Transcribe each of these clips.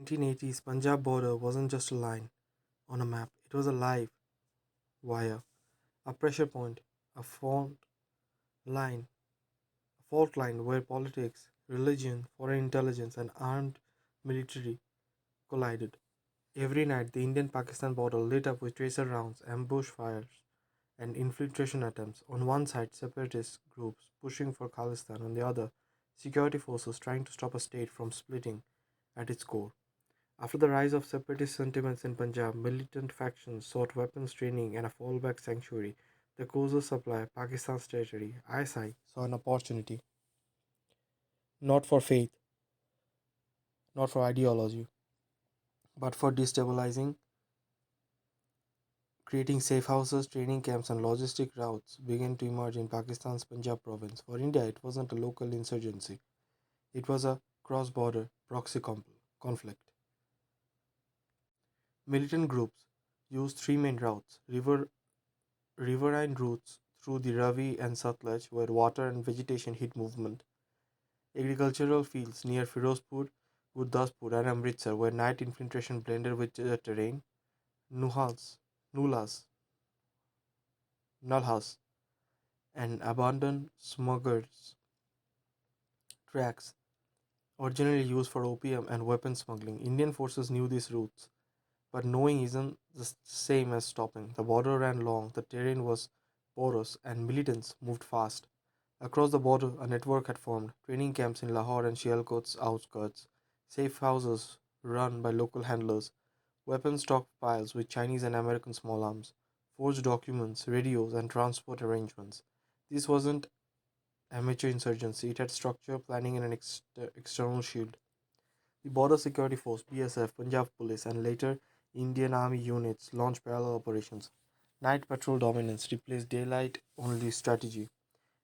1980s Punjab border wasn't just a line on a map, it was a live wire, a pressure point, a line, a fault line where politics, religion, foreign intelligence, and armed military collided. Every night, the Indian Pakistan border lit up with tracer rounds, ambush fires, and infiltration attempts. On one side, separatist groups pushing for Khalistan, on the other, security forces trying to stop a state from splitting at its core. After the rise of separatist sentiments in Punjab, militant factions sought weapons training and a fallback sanctuary. The Khoza supply, Pakistan's territory, ISI saw an opportunity, not for faith, not for ideology, but for destabilizing, creating safe houses, training camps, and logistic routes began to emerge in Pakistan's Punjab province. For India, it wasn't a local insurgency, it was a cross border proxy conflict. Militant groups used three main routes riverine routes through the Ravi and Satluj, where water and vegetation hit movement, agricultural fields near Firozpur, Gurdaspur, and Amritsar, where night infiltration blended with the terrain, nuhas, nulas, nulhas, and abandoned smugglers' tracks, originally used for opium and weapon smuggling. Indian forces knew these routes, but knowing isn't the same as stopping. The border ran long, the terrain was porous, and militants moved fast. Across the border, a network had formed training camps in Lahore and Sialkot's outskirts, safe houses run by local handlers, weapon stockpiles with Chinese and American small arms, forged documents, radios, and transport arrangements. This wasn't amateur insurgency, it had structure, planning, and an external shield. The Border Security Force (BSF), Punjab Police, and later Indian Army units launched parallel operations. Night patrol dominance replaced daylight only strategy.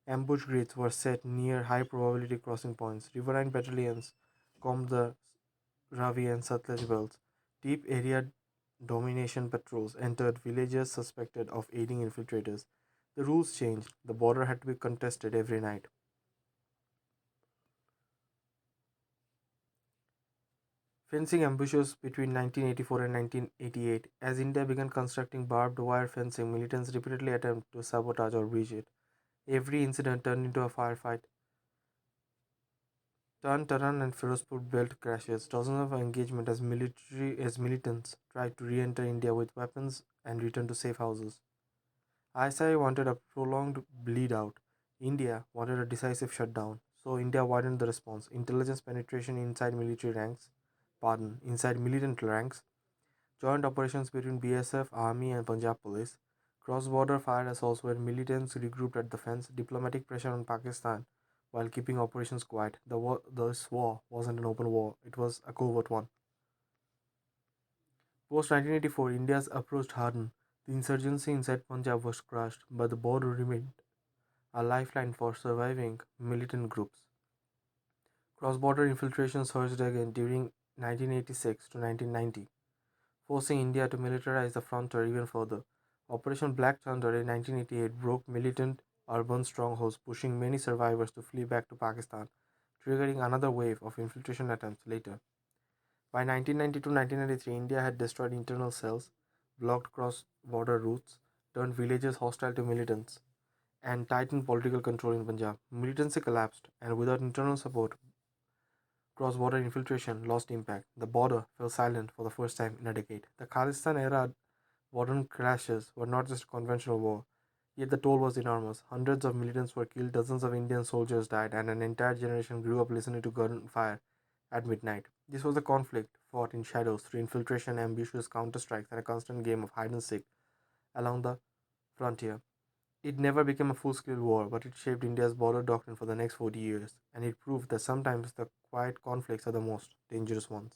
Ambush grids were set near high probability crossing points. Riverine battalions combed the Ravi and Satluj belts. Deep area domination patrols entered villages suspected of aiding infiltrators. The rules changed. The border had to be contested every night. Fencing ambushes between 1984 and 1988. As India began constructing barbed wire fencing, militants repeatedly attempted to sabotage or breach it. Every incident turned into a firefight. Taran and Firozpur belt crashes, dozens of engagement as militants tried to re-enter India with weapons and return to safe houses. ISI wanted a prolonged bleed out. India wanted a decisive shutdown. So India widened the response. Intelligence penetration inside militant ranks, joint operations between BSF, Army, and Punjab Police, cross border fire assaults where militants regrouped at the fence, diplomatic pressure on Pakistan while keeping operations quiet. This war wasn't an open war, it was a covert one. Post 1984, India's approach hardened. The insurgency inside Punjab was crushed, but the border remained a lifeline for surviving militant groups. Cross border infiltration surged again during 1986 to 1990, forcing India to militarize the frontier even further. Operation Black Thunder in 1988 broke militant urban strongholds, pushing many survivors to flee back to Pakistan, triggering another wave of infiltration attempts later. By 1990 to 1993, India had destroyed internal cells, blocked cross border routes, turned villages hostile to militants, and tightened political control in Punjab. Militancy collapsed, and without internal support, cross border infiltration lost impact. The border fell silent for the first time in a decade. The Khalistan-Era modern clashes were not just a conventional war, yet the toll was enormous. Hundreds of militants were killed, dozens of Indian soldiers died, and an entire generation grew up listening to gunfire at midnight. This was a conflict fought in shadows through infiltration, ambushes, counter-strikes, and a constant game of hide and seek along the frontier. It never became a full-scale war, but it shaped India's border doctrine for the next 40 years, and it proved that sometimes the quiet conflicts are the most dangerous ones.